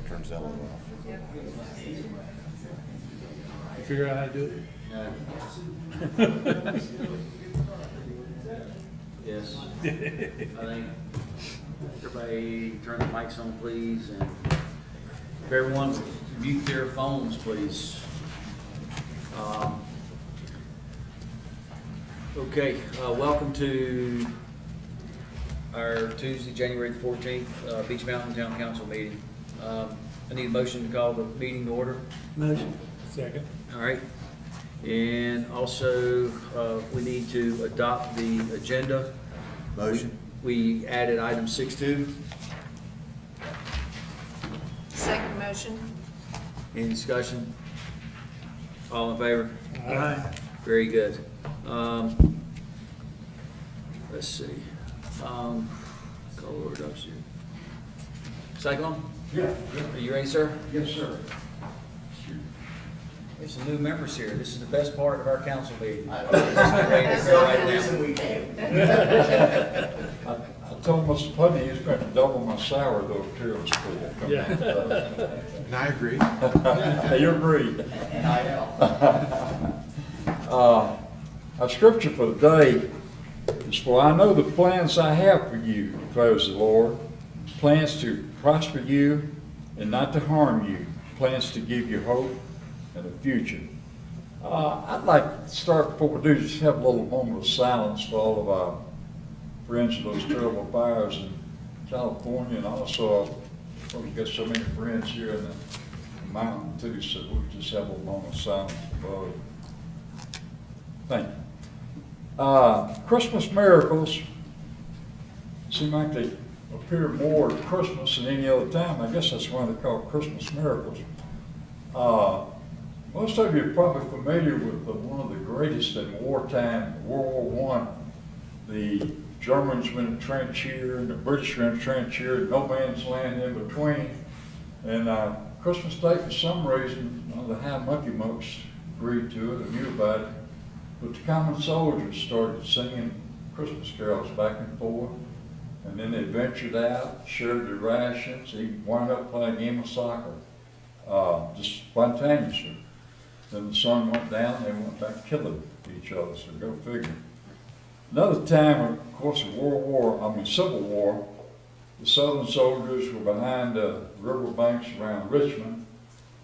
turn Zello off. You figure out how to do it? Yes. I think everybody turn the mics on, please, and if everyone mute their phones, please. Okay, welcome to our Tuesday, January the 14th, Beach Mountain Town Council meeting. I need a motion to call the meeting to order. Motion. Second. All right. And also, we need to adopt the agenda. Motion. We added item 6.2. Second motion. Any discussion? All in favor? Aye. Very good. Let's see. Call order adoption. Cyclone? Yeah. Are you ready, sir? Yes, sir. There's some new members here. This is the best part of our council meeting. I- That's the reason we came. I told Mr. Putney he's going to double my sourdough material school. Yeah. And I agree. You agree? And I know. Our scripture for the day is, "For I know the plans I have for you, declares the Lord, plans to prosper you and not to harm you, plans to give you hope and a future." I'd like to start, before we do, just have a little moment of silence for all of our friends of those terrible fires in California, and also, we've got so many friends here in the mountain too, so we'll just have a moment of silence above. Thank you. Christmas miracles seem like they appear more at Christmas than any other time. I guess that's why they're called Christmas miracles. Most of you are probably familiar with one of the greatest in wartime, World War I. The Germans were in a trench here, and the British were in a trench here, no man's land in between. And Christmas Day, for some reason, none of the high monkey monks agreed to it or knew about it. But the common soldiers started singing Christmas carols back and forth. And then they ventured out, shared their rations, even wound up playing a game of soccer, just spontaneously. Then the sun went down, they went back killing each other, so go figure. Another time, of course, of Civil War, the Southern soldiers were behind the riverbanks around Richmond.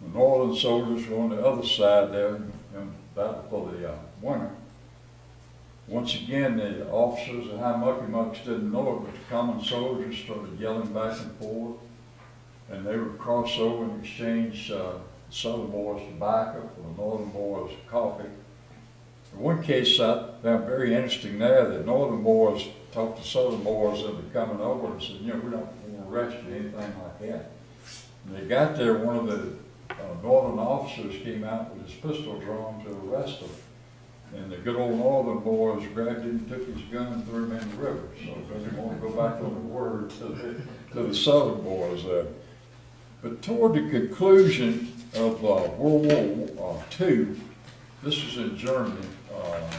The Northern soldiers were on the other side there in battle for the winter. Once again, the officers and high mucky mucks didn't know it, but the common soldiers started yelling back and forth, and they would cross over and exchange the Southern boys tobacco for the Northern boys coffee. In one case I found very interesting there, that Northern boys talked to Southern boys that were coming over and said, we don't want to arrest you, anything like that. And they got there, one of the Northern officers came out with his pistol drawn to arrest them. And the good old Northern boys grabbed him, took his gun, and threw him in the river. So they didn't want to go back on the word to the Southern boys there. But toward the conclusion of World War II, this was in Germany, it was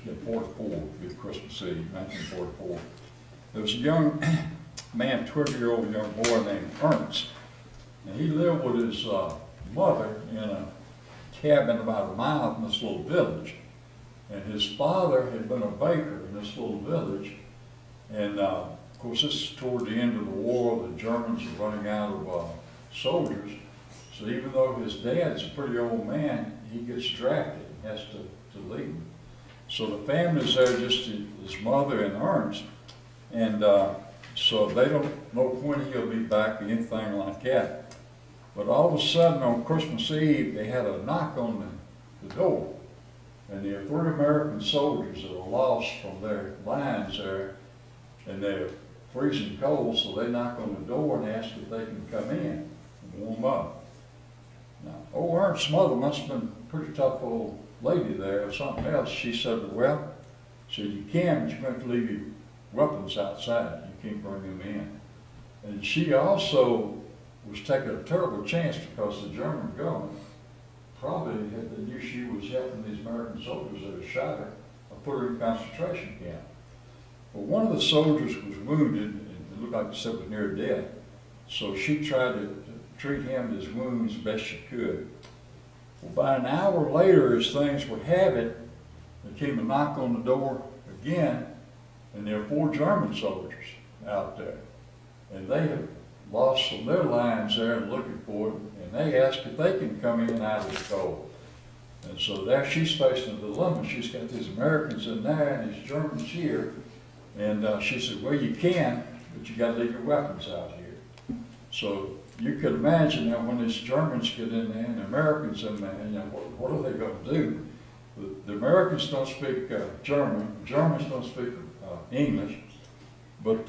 in 44, would be Christmas Eve, 1944. There was a young man, 20-year-old young boy named Ernst, and he lived with his mother in a cabin about a mile from this little village. And his father had been a baker in this little village, and of course this is toward the end of the war. The Germans are running out of soldiers, so even though his dad's a pretty old man, he gets drafted and has to leave. So the family's there, just his mother and Ernst, and so they don't know when he'll be back or anything like that. But all of a sudden on Christmas Eve, they had a knock on the door, and there were 3 American soldiers that were lost from their lines there, and they're freezing cold, so they knock on the door and ask if they can come in and warm up. Now, old Ernst's mother must have been a pretty tough old lady there or something else. She said, well, you can, but you're going to leave your weapons outside. You can't bring them in. And she also was taking a terrible chance, because the German government probably knew she was helping these American soldiers that had shot her or put her in a concentration camp. But one of the soldiers was wounded, and it looked like he was near death. So she tried to treat him his wounds best she could. Well, about an hour later, as things would have it, there came a knock on the door again, and there were 4 German soldiers out there. And they had lost some of their lines there and looking for it, and they asked if they can come in and out of the cold. And so there she's facing a dilemma. She's got these Americans in there and these Germans here. And she said, well, you can, but you gotta leave your weapons out here. So you could imagine that when these Germans get in there and the Americans in there, you know, what are they gonna do? The Americans don't speak German, the Germans don't speak English, but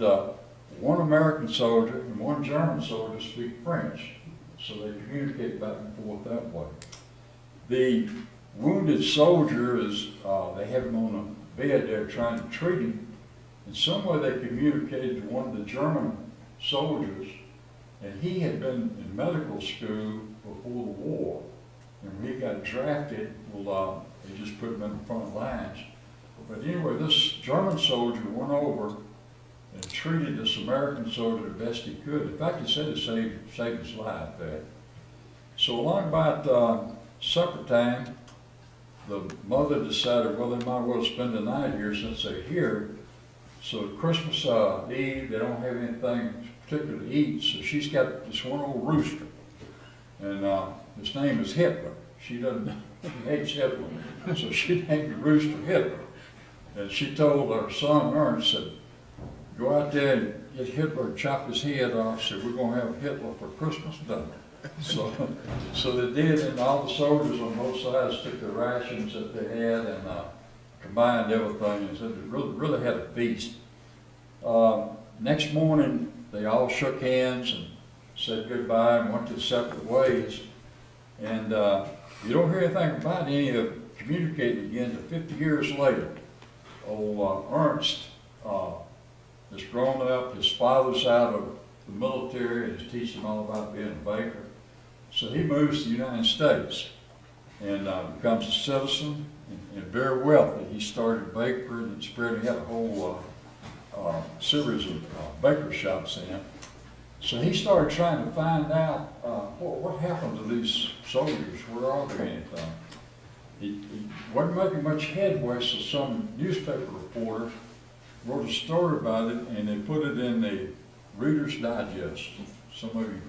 one American soldier and one German soldier speak French, so they communicate back and forth that way. The wounded soldier is, they have him on a bed there trying to treat him, and some way they communicated to one of the German soldiers, and he had been in medical school before the war, and when he got drafted, well, they just put him in the front lines. But anyway, this German soldier went over and treated this American soldier the best he could. In fact, he said it saved his life there. So along about supper time, the mother decided, well, they might well spend the night here since they're here. So Christmas Eve, they don't have anything particular to eat, so she's got this one old rooster. And his name is Hitler. She hates Hitler, so she named the rooster Hitler. And she told her son Ernst, said, go out there and get Hitler and chop his head off. Said, we're gonna have Hitler for Christmas dinner. So they did, and all the soldiers on both sides took the rations that they had and combined everything, and said they really had a feast. Next morning, they all shook hands and said goodbye and went their separate ways. And you don't hear anything about any of them communicating again to 50 years later. Old Ernst has grown up, his father's out of the military and is teaching all about being a baker. So he moves to the United States and becomes a citizen and very wealthy. He started a bakery and spread, he had a whole series of baker shops in. So he started trying to find out what happened to these soldiers, where are they anything? He wasn't making much headway, so some newspaper reporters wrote a story about it and they put it in the Reader's Digest. Some of you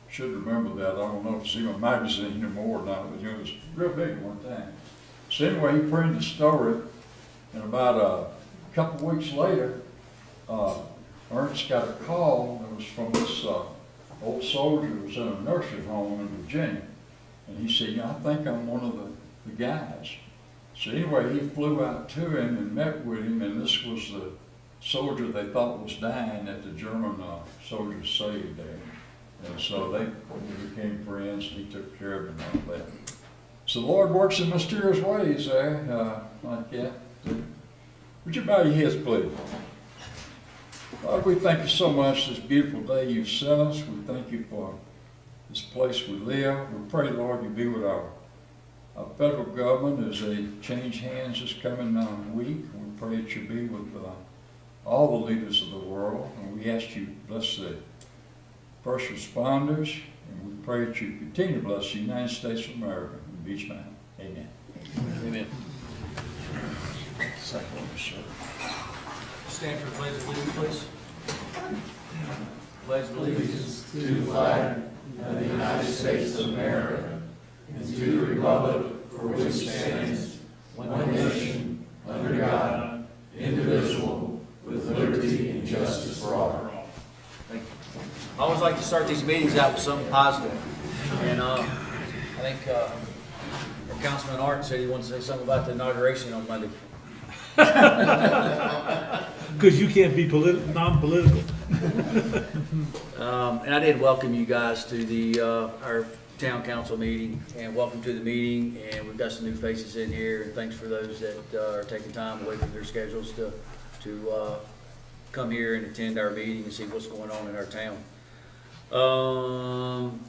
should remember that. I don't know if it's even a magazine anymore or not, but it was real big at one time. So anyway, he printed the story, and about a couple weeks later, Ernst got a call that was from this old soldier who was in a nursing home in Virginia. And he said, I think I'm one of the guys. So anyway, he flew out to him and met with him, and this was the soldier they thought was dying that the German soldiers saved there. And so they became friends, and he took care of him like that. So the Lord works in mysterious ways there, like that. Would you bow your heads, please? Lord, we thank you so much this beautiful day you've sent us. We thank you for this place we live. We pray, Lord, you be with our federal government as they change hands this coming week. We pray that you be with all the leaders of the world. And we ask you to bless the first responders. And we pray that you continue to bless the United States of America and Beach Mountain. Amen. Amen. Second one, sir. Stand for the pledge of allegiance, please. Pledge of allegiance. To the flag of the United States of America and to the republic for which it stands, one nation, under God, indivisible, with liberty and justice for all. Thank you. I always like to start these meetings out with something positive. And I think our Councilman Art said he wanted to say something about the inauguration on Monday. Because you can't be non-political. And I did welcome you guys to the our town council meeting, and welcome to the meeting. And we've got some new faces in here, and thanks for those that are taking time away from their schedules to come here and attend our meeting and see what's going on in our town.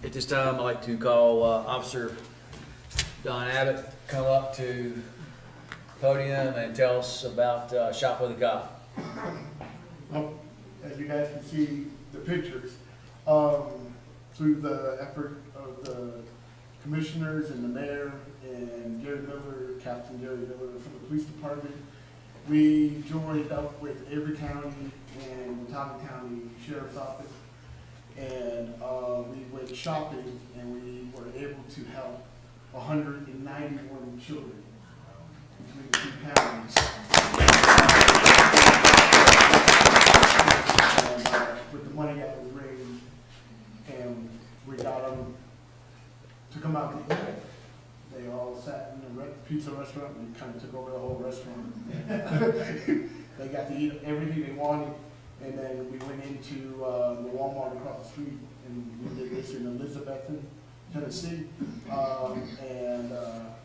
At this time, I'd like to call Officer Don Abbott to come up to the podium and tell us about Shop with a Cop. As you guys can see the pictures, through the effort of the commissioners and the mayor and Gary Miller, Captain Gary Miller from the police department, we joined up with Avery County and Watauga County Sheriff's Office, and we went shopping, and we were able to help 191 children between the two counties. And with the money that was raised, and we got them to come out to eat. They all sat in the pizza restaurant, and we kind of took over the whole restaurant. They got to eat everything they wanted, and then we went into the Walmart across the street, and we did this in Elizabethton, Tennessee, and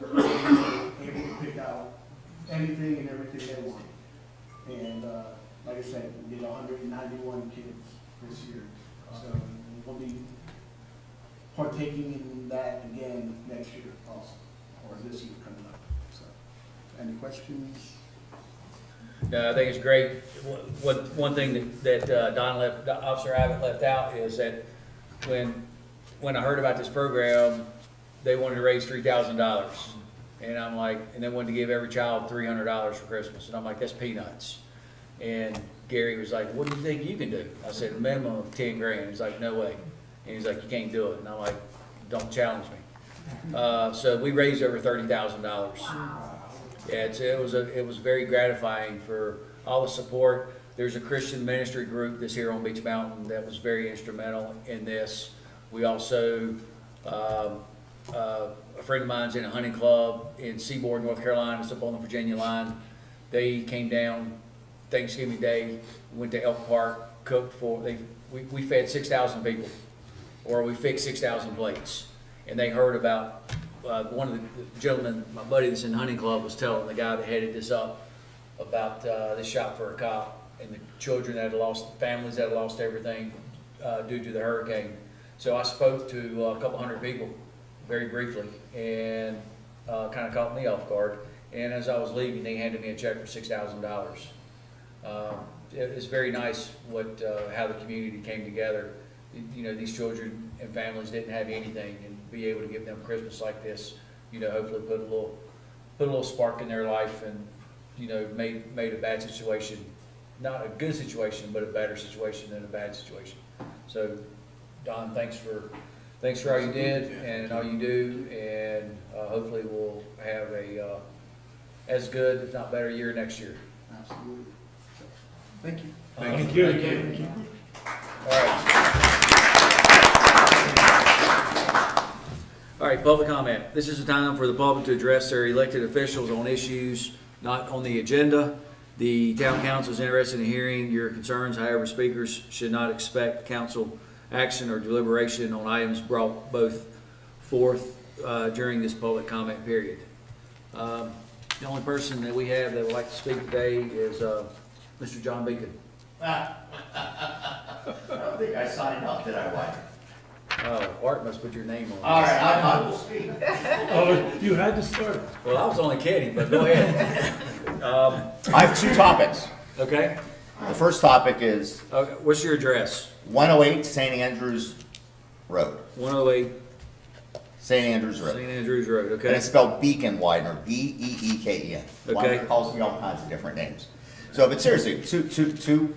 we were able to pick out anything and everything they wanted. And like I said, we did 191 kids this year, so we'll be partaking in that again next year also, or this year coming up. So, any questions? No, I think it's great. One thing that Officer Abbott left out is that when I heard about this program, they wanted to raise $3,000. And I'm like, and they wanted to give every child $300 for Christmas. And I'm like, that's peanuts. And Gary was like, what do you think you can do? I said, a minimum of 10 grand. He's like, no way. And he's like, you can't do it. And I'm like, don't challenge me. So we raised over $30,000. Yeah, it was very gratifying for all the support. There's a Christian ministry group that's here on Beach Mountain that was very instrumental in this. We also, a friend of mine's in a hunting club in Seaboard, North Carolina. It's up on the Virginia line. They came down Thanksgiving Day, went to Elk Park, cooked for, we fed 6,000 people, or we fixed 6,000 plates. And they heard about, one of the gentlemen, my buddy that's in the hunting club, was telling the guy that headed this up about this shop for a cop and the children that had lost, families that had lost everything due to the hurricane. So I spoke to a couple hundred people very briefly, and kind of caught me off guard. And as I was leaving, they handed me a check for $6,000. It's very nice how the community came together. You know, these children and families didn't have anything, and be able to give them Christmas like this, you know, hopefully put a little spark in their life, and you know, made a bad situation, not a good situation, but a better situation than a bad situation. So, Don, thanks for all you did and all you do, and hopefully we'll have a as good, if not better, year next year. Absolutely. Thank you. Thank you. All right. All right, public comment. This is a time for the public to address their elected officials on issues not on the agenda. The town council is interested in hearing your concerns. However, speakers should not expect council action or deliberation on items brought forth during this public comment period. The only person that we have that would like to speak today is Mr. John Beacon. I don't think I signed up, did I, White? Oh, Art must put your name on this. All right, I will speak. Oh, you had to start. Well, I was only kidding, but go ahead. I have two topics. Okay. The first topic is Okay. What's your address? 108 St. Andrews Road. 108 St. Andrews Road. St. Andrews Road, And okay? it's spelled Beacon Widener, B-E-E-K-E-N. One Okay. that calls me all kinds of different names. So, but seriously, two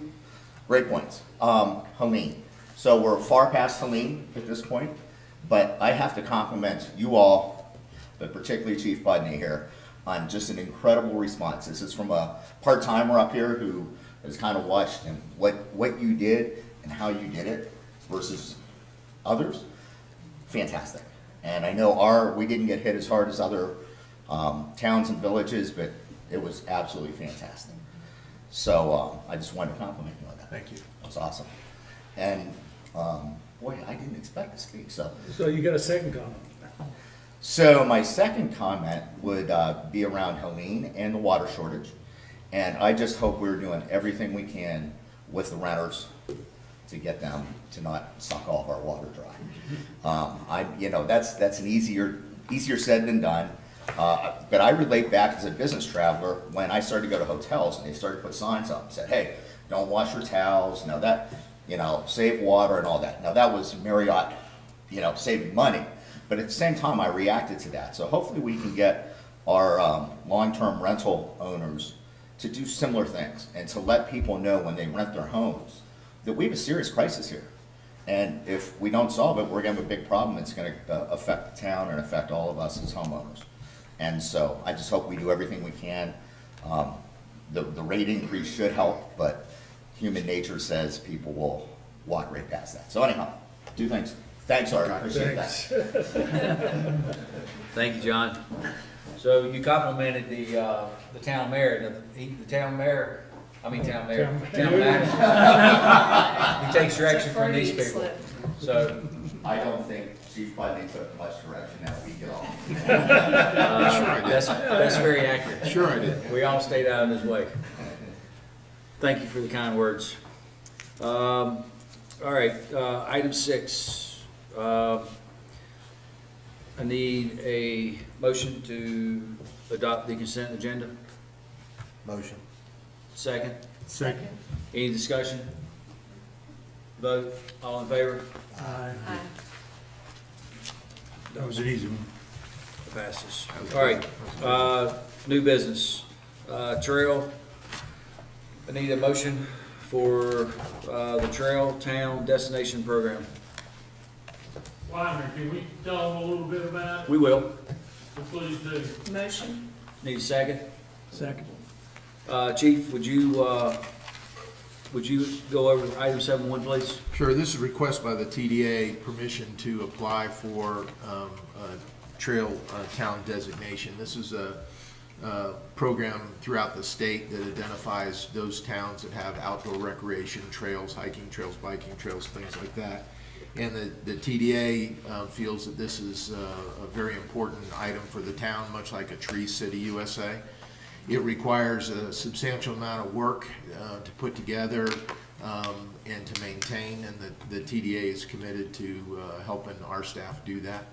great points. Helene. So we're far past Helene at this point, but I have to compliment you all, but particularly Chief Budney here, on just an incredible response. This is from a part-timer up here who has kind of watched and what you did and how you did it versus others. Fantastic. And I know we didn't get hit as hard as other towns and villages, but it was absolutely fantastic. So I just wanted to compliment you on that. Thank you. That was awesome. And boy, I didn't expect to speak, so. So you got a second comment? So my second comment would be around Helene and the water shortage. And I just hope we're doing everything we can with the renters to get them to not suck all of our water dry. That's an easier said than done. But I relate back as a business traveler when I started to go to hotels and they started to put signs up and said, hey, don't wash your towels, save water and all that. Now that was Marriott saving money. But at the same time, I reacted to that. So hopefully we can get our long-term rental owners to do similar things and to let people know when they rent their homes that we have a serious crisis here. And if we don't solve it, we're gonna have a big problem. It's gonna affect the town and affect all of us as homeowners. And so I just hope we do everything we can. The rate increase should help, but human nature says people will walk right past that. So anyhow, do things. Thanks, Art. I appreciate that. Thank you, John. So you complimented the town mayor, town manager. He takes direction from these Freudian people. slip. So, I don't think Chief Budney took much direction that week at all. that's very accurate. Sure I did. We all stayed out of his way. Thank you for the kind words. All right, item 6. I need a motion to adopt the consent agenda. Motion. Second. Second. Any discussion? Vote. All in favor? Aye. Aye. That was an easy one. Passes. All right, new business. Trail. I need a motion for the Trail Town Destination Program. Wyman, can we tell them a little bit about it? We will. Please do. Motion? Need a second? Second. Chief, would you go over item 7.1, please? Sure, this is a request by the TDA, permission to apply for a trail town designation. This is a program throughout the state that identifies those towns that have outdoor recreation trails, hiking trails, biking trails, things like that. And the TDA feels that this is a very important item for the town, much like a Tree City USA. It requires a substantial amount of work to put together and to maintain, and the TDA is committed to helping our staff do that.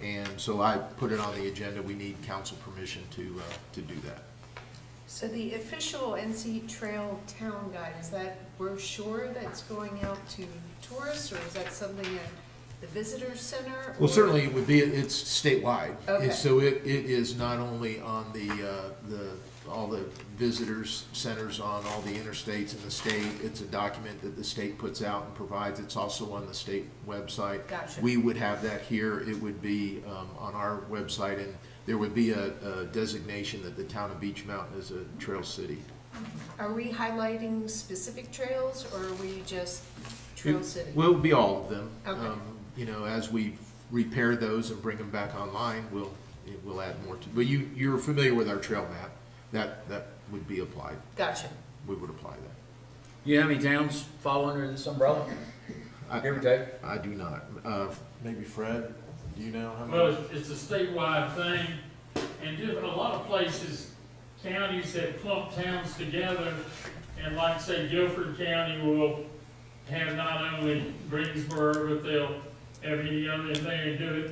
And so I put it on the agenda. We need council permission to do that. So the official NC Trail Town Guide, is that brochure that's going out to tourists, or is that something at the visitor center? Well, or- certainly it would be, it's statewide. Okay. So it is not only on all the visitors centers on all the interstates in the state. It's a document that the state puts out and provides. It's also on the state website. Gotcha. We would have that here. It would be on our website, and there would be a designation that the town of Beech Mountain is a trail city. Are we highlighting specific trails, or are we just Trail City? Well, it would be all of them. Okay. As we repair those and bring them back online, we'll add more to. But you're familiar with our trail map. That would be applied. Gotcha. We would apply that. You know how many towns fall under this umbrella? Give or take? I do not. Maybe Fred, do you know how Well, many? it's a statewide thing, and a lot of places, counties have clumped towns together, and like, say, Guilford County will have not only Greensboro, but they'll have any other in there and do it.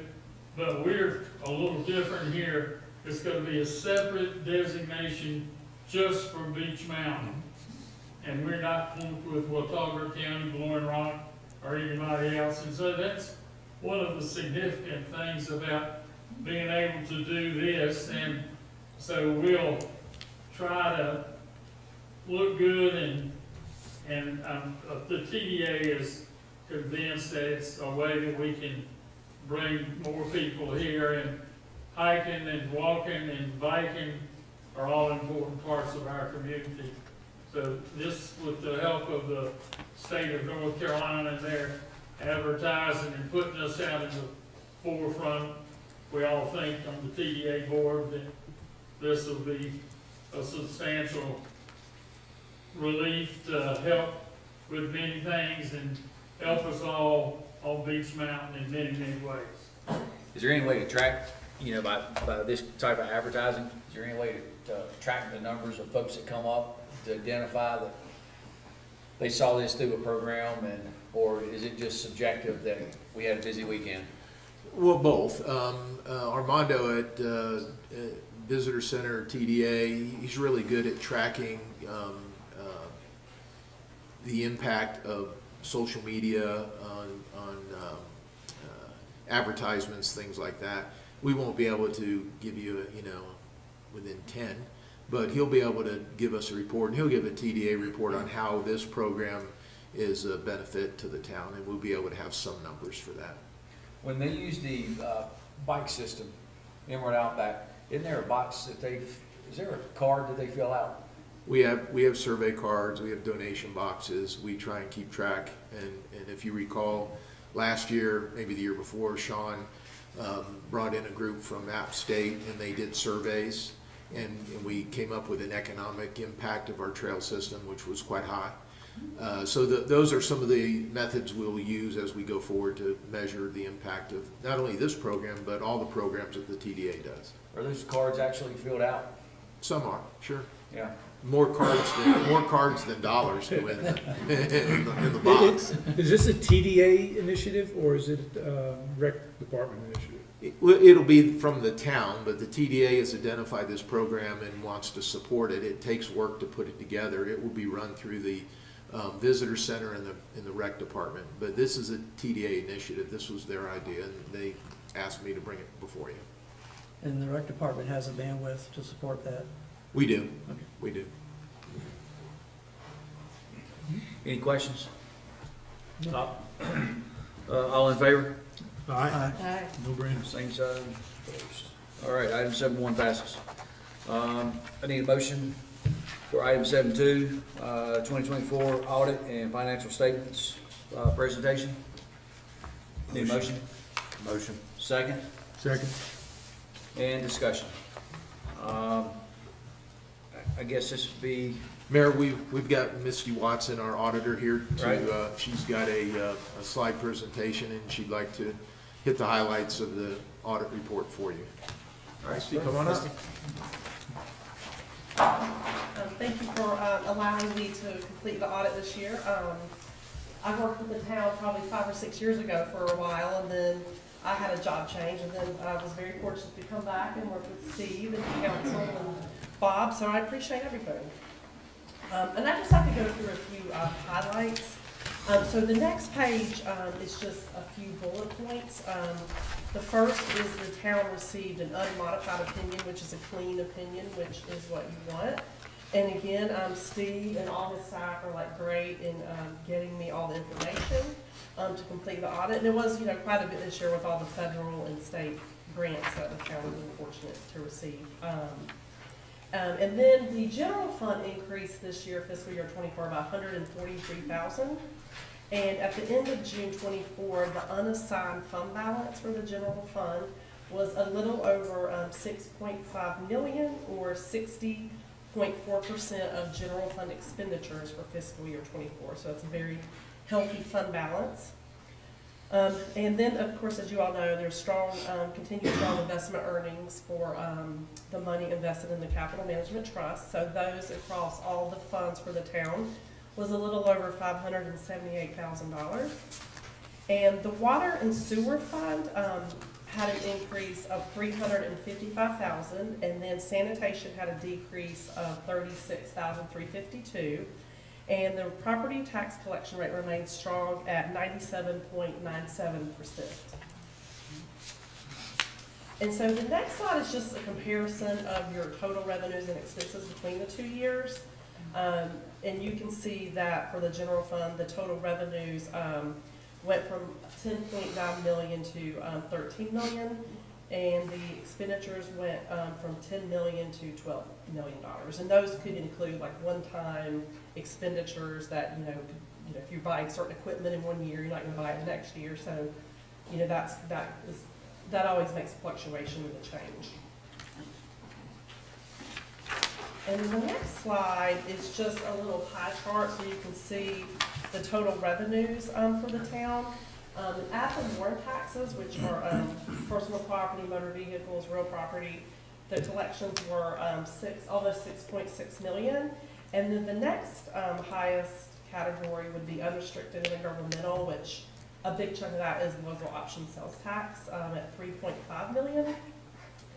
But we're a little different here. It's gonna be a separate designation just for Beech Mountain. And we're not clumped with Watauga County, Blowing Rock, or anybody else. And so that's one of the significant things about being able to do this. And so we'll try to look good, and the TDA is convinced that it's a way that we can bring more people here, and hiking and walking and biking are all important parts of our community. So this, with the help of the state of North Carolina, and their advertising and putting us out in the forefront, we all think on the TDA board that this will be a substantial relief to help with many things and help us all on Beech Mountain in many, many ways. Is there any way to track, by this type of advertising, is there any way to track the numbers of folks that come up to identify that they saw this through a program, or is it just subjective that we had a busy weekend? Well, both. Armando at Visitor Center TDA, he's really good at tracking the impact of social media on advertisements, things like that. We won't be able to give you, within 10, but he'll be able to give us a report, and he'll give a TDA report on how this program is a benefit to the town, and we'll be able to have some numbers for that. When they use the bike system, Inward Outback, isn't there a box that is there a card that they fill out? We have survey cards, we have donation boxes, we try and keep track, and if you recall, last year, maybe the year before, Sean brought in a group from App State, and they did surveys, and we came up with an economic impact of our trail system, which was quite high. So those are some of the methods we'll use as we go forward to measure the impact of not only this program, but all the programs that the TDA does. Are those cards actually filled out? Some are, sure. Yeah. More cards than dollars go in the box. Is this a TDA initiative or is it a rec department initiative? It'll be from the town, but the TDA has identified this program and wants to support it. It takes work to put it together. It will be run through the visitor center in the rec department. But this is a TDA initiative. This was their idea, and they asked me to bring it before you. And the rec department has a bandwidth to support that? We do. Okay. We do. Any questions? All in favor? Aye. Aye. No brainer. Same side. Opposed. All right, item 7.1 passes. I need a motion for item 7.2, 2024 audit and financial statements presentation. Need a motion? Motion. Second? Second. And discussion. I guess this would be, Mayor, we've got Misty Watson, our auditor, here. Right. She's got a slide presentation, and she'd like to hit the highlights of the audit report for you. all right, Misty, come on up. Thank you for allowing me to complete the audit this year. I worked with the town probably 5 or 6 years ago for a while, and then I had a job change, and then I was very fortunate to come back and work with Steve and the council and Bob, so I appreciate everything. And I just have to go through a few highlights. So the next page is just a few bullet points. The first is the town received an unmodified opinion, which is a clean opinion, which is what you want. And again, Steve and all his staff are like great in getting me all the information to complete the audit. And it was, quite a bit this year with all the federal and state grants that the town was fortunate to receive. And then the general fund increased this year, fiscal year 24, by $143,000. And at the end of June 24, the unassigned fund balance for the general fund was a little over $6.5 million, or 60.4% of general fund expenditures for fiscal year 24. So it's a very healthy fund balance. And then, of course, as you all know, there's strong, continued strong investment earnings for the money invested in the Capital Management Trust. So those across all the funds for the town was a little over $578,000. And the Water and Sewer Fund had an increase of $355,000, and then sanitation had a decrease of $36,352. And the property tax collection rate remains strong at 97.97%. And so the next slide is just a comparison of your total revenues and expenses between the 2 years. And you can see that for the general fund, the total revenues went from $10.9 million to $13 million. And the expenditures went from $10 million to $12 million. And those could include like one-time expenditures that, if you're buying certain equipment in 1 year, you're not going to buy it the next year. So, that always makes a fluctuation with the change. And the next slide is just a little pie chart so you can see the total revenues for the town. After warrant taxes, which are personal property, motor vehicles, real property, the collections were almost $6.6 million. And then the next highest category would be unrestricted and governmental, which a big chunk of that is local option sales tax at $3.5 million.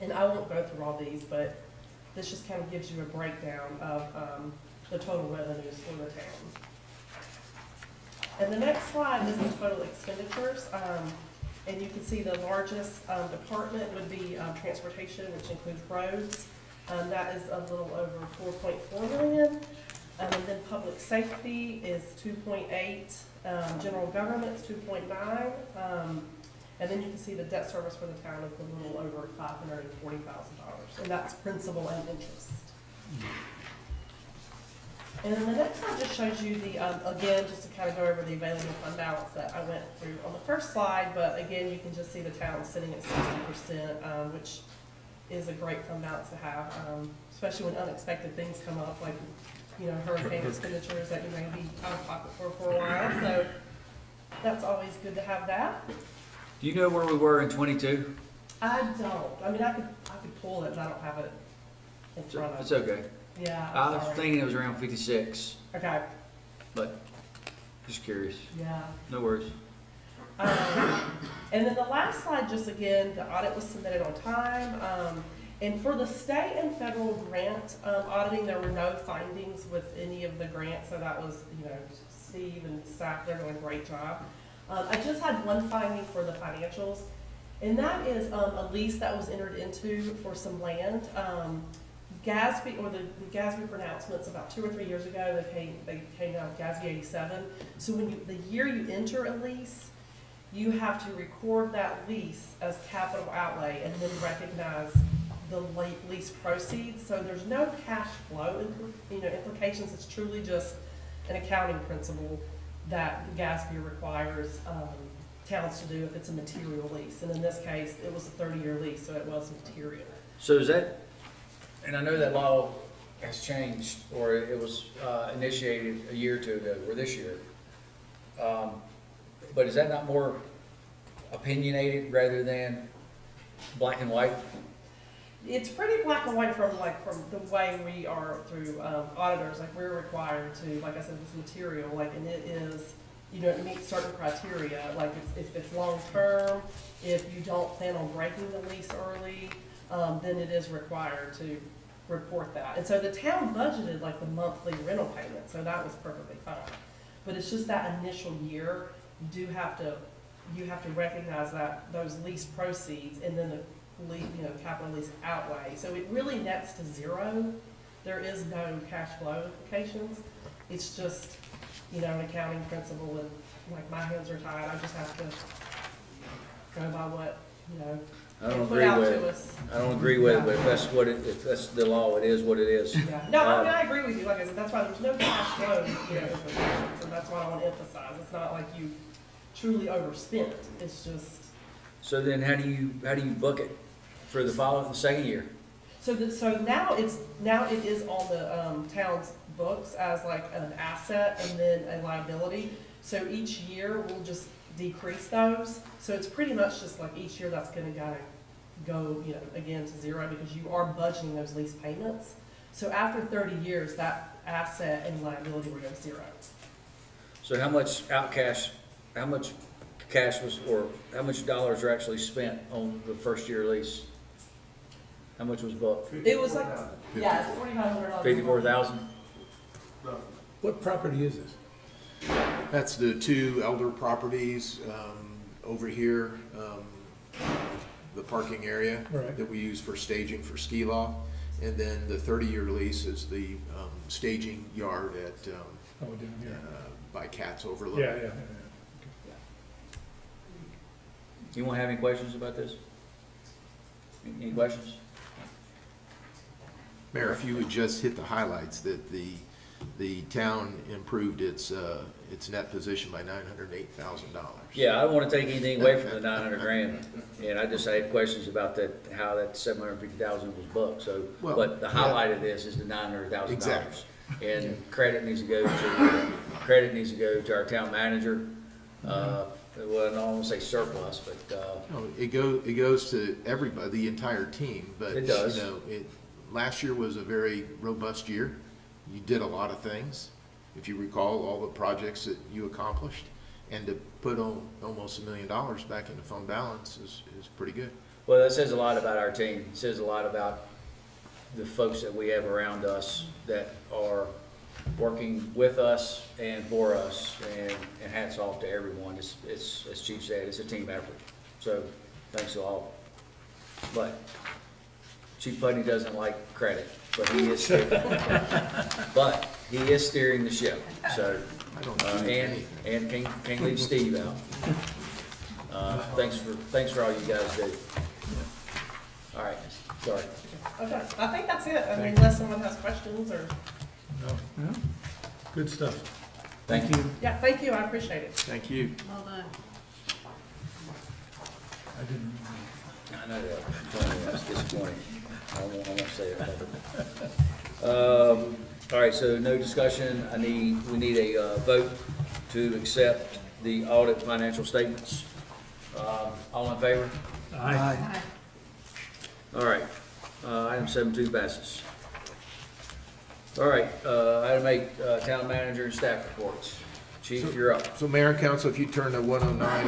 And I won't go through all these, but this just kind of gives you a breakdown of the total revenues for the town. And the next slide is the total expenditures. And you can see the largest department would be transportation, which includes roads. That is a little over 4.4 million. And then public safety is 2.8, general government's 2.9. And then you can see the debt service for the town is a little over $540,000, and that's principal and interest. And then the next one just shows you the, again, just to kind of go over the available fund balance that I went through on the first slide, but again, you can just see the town sitting at 60%, which is a great fund balance to have, especially when unexpected things come up, like, you know, hurricane expenditures that you may be out of pocket for a while, so that's always good to have that. Do you know where we were in 22? I don't, I mean, I could pull it, but I don't have it in front of me. It's okay. Yeah, I I'm was sorry. thinking it was around 56, Okay, but just curious. yeah. No worries. And then the last slide, just again, the audit was submitted on time. And for the state and federal grant auditing, there were no findings with any of the grants, so that was, you know, Steve and staff, they're doing a great job. I just had one finding for the financials, and that is a lease that was entered into for some land. GASB, or the GASB pronouncements about 2 or 3 years ago, they came out with GASB 87. So when the year you enter a lease, you have to record that lease as capital outlay and then recognize the lease proceeds. So there's no cash flow, implications. It's truly just an accounting principle that GASB requires towns to do if it's a material lease. And in this case, it was a 30-year lease, so it was material. So is that, and I know that law has changed, or it was initiated a year or two ago, or this year. But is that not more opinionated rather than black and white? It's pretty black and white from the way we are through auditors. Like, we're required to, like I said, this material, and it is, it meets certain criteria. Like, if it's long term, if you don't plan on breaking the lease early, then it is required to report that. And so the town budgeted the monthly rental payment, so that was perfectly fine. But it's just that initial year, you have to recognize those lease proceeds and then the capital lease outlay. So it really nets to zero. There is no cash flow implications. It's just, an accounting principle, and my hands are tied. I just have to go by what, I don't put agree out with to it. us. I don't agree with it, but if that's the law, it is what it is. Yeah. No, I mean, I agree with you. Like I said, that's why there's no cash flow, implications, and that's what I want to emphasize. It's not like you truly overspent. It's just. So then how do you book it for the second year? So now it is on the town's books as an asset and then a liability. So each year we'll just decrease those. So it's pretty much just each year that's going to go again to zero, because you are budgeting those lease payments. So after 30 years, that asset and liability will go to zero. So how much cash was, or how much dollars are actually spent on the first year lease? How much was booked? It was it's $4,500. 54,000? What property is this? That's the two elder properties over here, the parking area Right. that we use for staging for ski law. And then the 30-year lease is the staging yard at Oh, down here. by Cat's Overlook. Yeah. Anyone have any questions about this? Any questions? Mayor, if you would just hit the highlights, that the town improved its net position by $908,000. Yeah, I don't want to take anything away from the 900 grand, and I just had questions about how that 750,000 was booked. So, Well, but the highlight of this is the $900,000. Exactly. And credit needs to go to our town manager. Well, I don't want to say surplus, but No, it goes to everybody, the entire team, but It does. Last year was a very robust year. You did a lot of things, if you recall all the projects that you accomplished, and to put almost $1 million back into fund balance is pretty good. well, that says a lot about our team. It says a lot about the folks that we have around us that are working with us and for us, and hats off to everyone. It's as Chief said, it's a team effort. So, thanks to all. But Chief Putney doesn't like credit, but he is steering, but he is steering the ship, so. I don't do And can't leave Steve out. Thanks for all you guys do. All right, sorry. Okay, I think that's it. I mean, unless someone has questions or, Yeah. Good stuff. Thank you. yeah, thank you, I appreciate it. Thank you. Well done. I didn't. I know that. That's disappointing. I won't say it. All right, so no discussion. We need a vote to accept the audit financial statements. All in favor? Aye. All right, item 7.2 passes. All right, item 8, town manager and staff reports. Chief, you're up. So Mayor and Council, if you turn to 109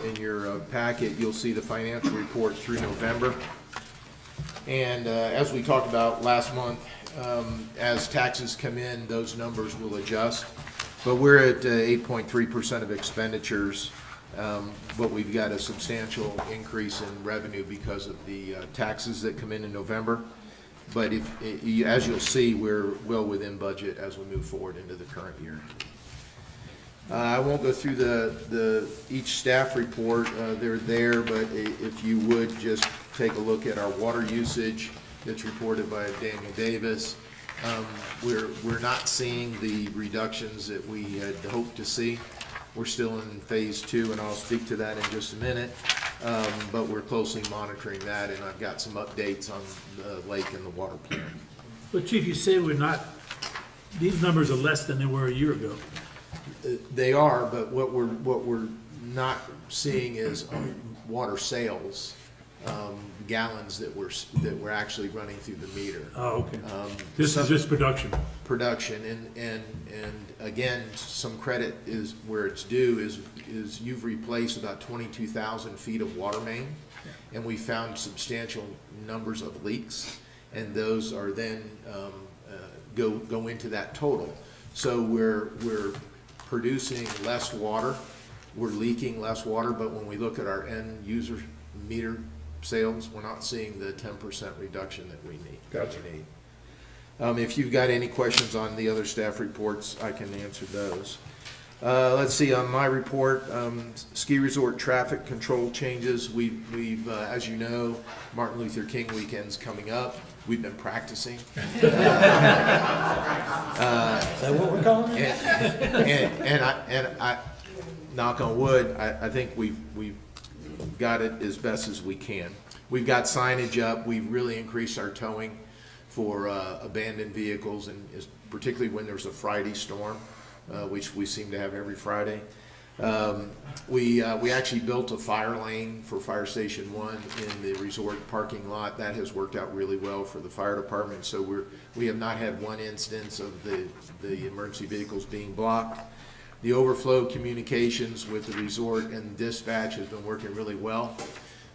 in your packet, you'll see the financial report through November. And as we talked about last month, as taxes come in, those numbers will adjust. But we're at 8.3% of expenditures, but we've got a substantial increase in revenue because of the taxes that come in November. But as you'll see, we're well within budget as we move forward into the current year. I won't go through each staff report, they're there, but if you would just take a look at our water usage that's reported by Daniel Davis. We're not seeing the reductions that we had hoped to see. We're still in phase 2, and I'll speak to that in just a minute. But we're closely monitoring that, and I've got some updates on the lake and the water plant. But Chief, you say these numbers are less than they were a year ago. They are, but what we're not seeing is water sales, gallons that we're actually running through the meter. Oh, okay. This is just production. Production, and again, some credit is where it's due, is you've replaced about 22,000 feet of water main, and we found substantial numbers of leaks, and those are then go into that total. So we're producing less water, we're leaking less water, but when we look at our end user meter sales, we're not seeing the 10% reduction that we need. Gotcha. If you've got any questions on the other staff reports, I can answer those. Let's see, on my report, ski resort traffic control changes. We've as you know, Martin Luther King weekend's coming up. We've been practicing. Is that what we're calling it? And I, knock on wood, I think we've got it as best as we can. We've got signage up. We've really increased our towing for abandoned vehicles, and particularly when there's a Friday storm, which we seem to have every Friday. We actually built a fire lane for Fire Station 1 in the resort parking lot. That has worked out really well for the fire department, so we have not had one instance of the emergency vehicles being blocked. The overflow communications with the resort and dispatch has been working really well.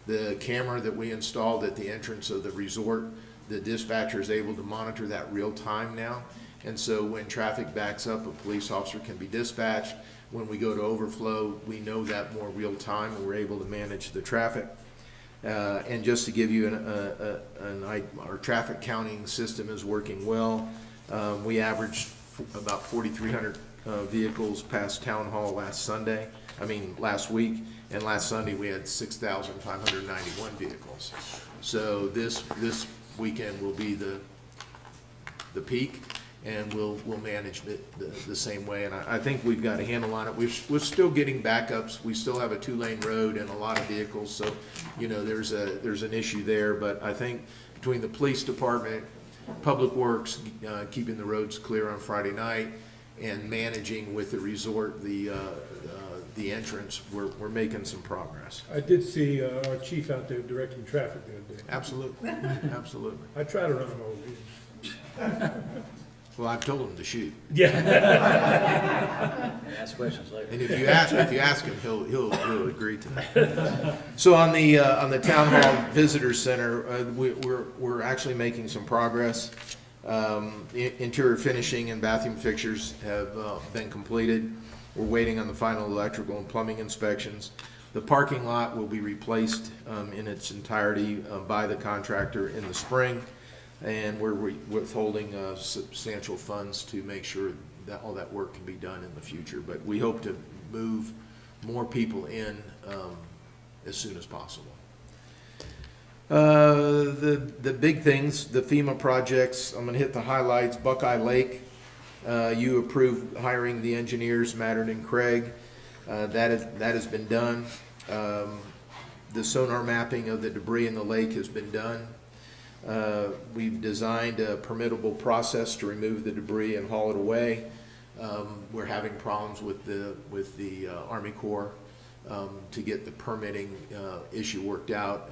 The camera that we installed at the entrance of the resort, the dispatcher is able to monitor that real time now. And so when traffic backs up, a police officer can be dispatched. When we go to overflow, we know that more real time, and we're able to manage the traffic. And just to give you our traffic counting system is working well. We averaged about 4,300 vehicles past Town Hall last week, and last Sunday we had 6,591 vehicles. So this weekend will be the peak, and we'll manage it the same way. And I think we've got a handle on it. We're still getting backups. We still have a 2-lane road and a lot of vehicles, so there's an issue there. But I think between the police department, Public Works, keeping the roads clear on Friday night, and managing with the resort the entrance, we're making some progress. I did see our chief out there directing traffic the other day. Absolutely, absolutely. I try to run him over. Well, I've told him to shoot. Yeah. Ask questions later. And if you ask him, he'll agree to that. So on the Town Hall Visitor Center, we're actually making some progress. Interior finishing and bathroom fixtures have been completed. We're waiting on the final electrical and plumbing inspections. The parking lot will be replaced in its entirety by the contractor in the spring, and we're withholding substantial funds to make sure that all that work can be done in the future. But we hope to move more people in as soon as possible. The big things, the FEMA projects, I'm gonna hit the highlights. Buckeye Lake, you approved hiring the engineers, Mattern and Craig. That has been done. The sonar mapping of the debris in the lake has been done. We've designed a permittable process to remove the debris and haul it away. We're having problems with the Army Corps to get the permitting issue worked out.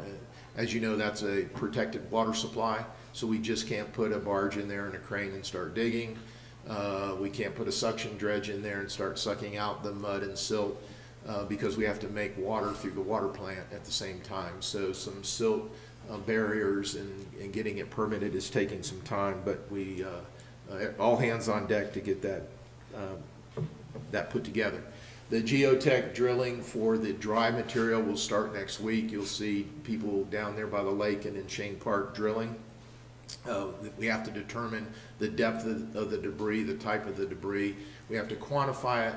As you know, that's a protected water supply, so we just can't put a barge in there and a crane and start digging. We can't put a suction dredge in there and start sucking out the mud and silt because we have to make water through the water plant at the same time. So some silt barriers and getting it permitted is taking some time, but we all hands on deck to get that put together. The geotech drilling for the dry material will start next week. You'll see people down there by the lake and in Shane Park drilling. We have to determine the depth of the debris, the type of the debris. We have to quantify it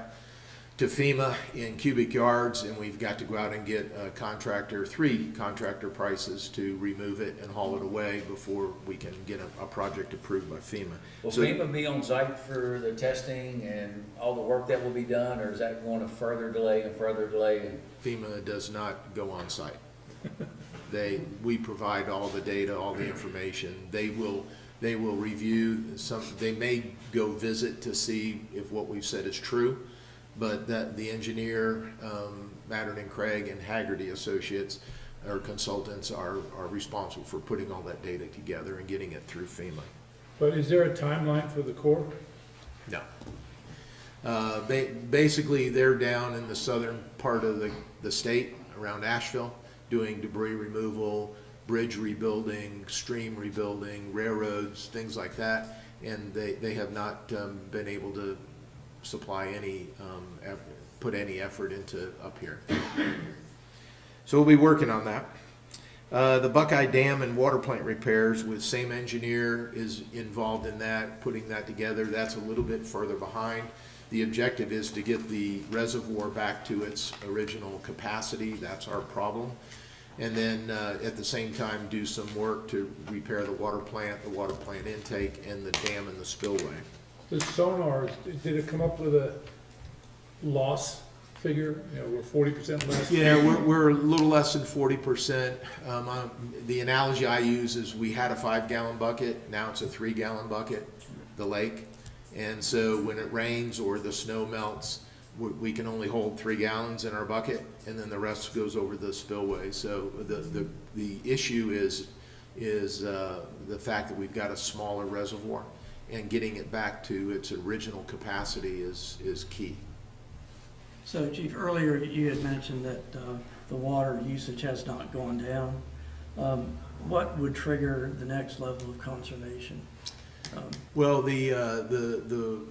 to FEMA in cubic yards, and we've got to go out and get three contractor prices to remove it and haul it away before we can get a project approved by FEMA. Will So- FEMA be on site for the testing and all the work that will be done, or is that going to further delay and further delay? FEMA does not go on site. We provide all the data, all the information. They will review they may go visit to see if what we've said is true, but that the engineer, Mattern and Craig and Haggerty Associates, our consultants, are responsible for putting all that data together and getting it through FEMA. But is there a timeline for the Corps? No. Basically, they're down in the southern part of the state around Asheville doing debris removal, bridge rebuilding, stream rebuilding, railroads, things like that. And they have not been able to supply put any effort into up here. So we'll be working on that. The Buckeye Dam and water plant repairs with same engineer is involved in that, putting that together. That's a little bit further behind. The objective is to get the reservoir back to its original capacity. That's our problem. And then at the same time do some work to repair the water plant intake, and the dam and the spillway. The sonar, did it come up with a loss figure? You know, we're 40% less? Yeah, we're a little less than 40%. The analogy I use is we had a 5-gallon bucket, now it's a 3-gallon bucket, the lake. And so when it rains or the snow melts, we can only hold 3 gallons in our bucket, and then the rest goes over the spillway. So the issue is the fact that we've got a smaller reservoir, and getting it back to its original capacity is key. So Chief, earlier you had mentioned that the water usage has not gone down. What would trigger the next level of conservation? Well, the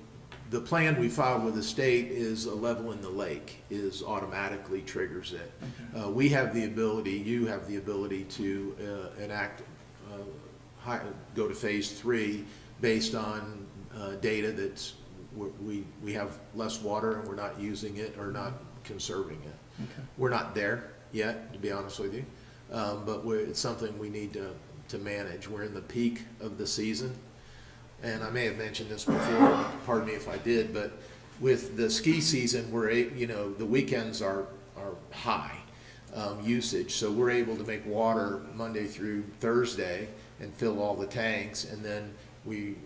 plan we filed with the state is a level in the lake is automatically triggers it. Okay. We have the ability, you have the ability to enact, go to phase 3 based on data that's, we have less water and we're not using it or not conserving it. Okay. We're not there yet, to be honest with you, but it's something we need to manage. We're in the peak of the season. And I may have mentioned this before, pardon me if I did, but with the ski season, the weekends are high usage, so we're able to make water Monday through Thursday and fill all the tanks, and then we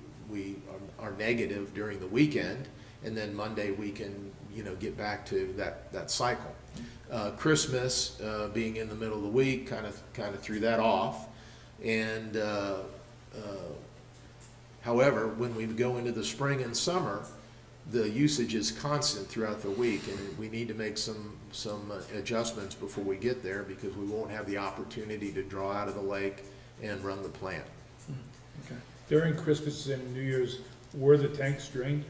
are negative during the weekend, and then Monday we can get back to that cycle. Christmas being in the middle of the week kind of threw that off, and however, when we go into the spring and summer, the usage is constant throughout the week, and we need to make some adjustments before we get there, because we won't have the opportunity to draw out of the lake and run the plant. Okay. During Christmas and New Year's, were the tanks drained?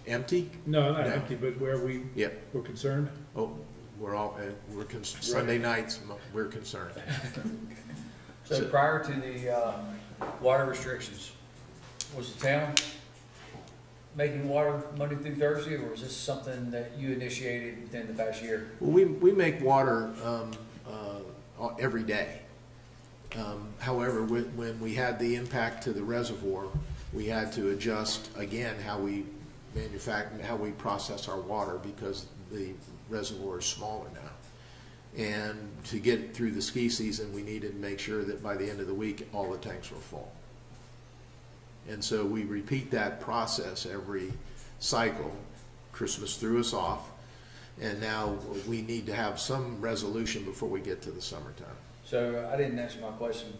Empty? No, not No. empty, but where we Yep. were concerned? Oh, we're all, Sunday nights, we're concerned. So prior to the water restrictions, was the town making water Monday through Thursday, or was this something that you initiated within the past year? Well, we make water every day. However, when we had the impact to the reservoir, we had to adjust again how we process our water because the reservoir is smaller now. And to get through the ski season, we needed to make sure that by the end of the week, all the tanks were full. And so we repeat that process every cycle. Christmas threw us off, and now we need to have some resolution before we get to the summertime. So I didn't answer my question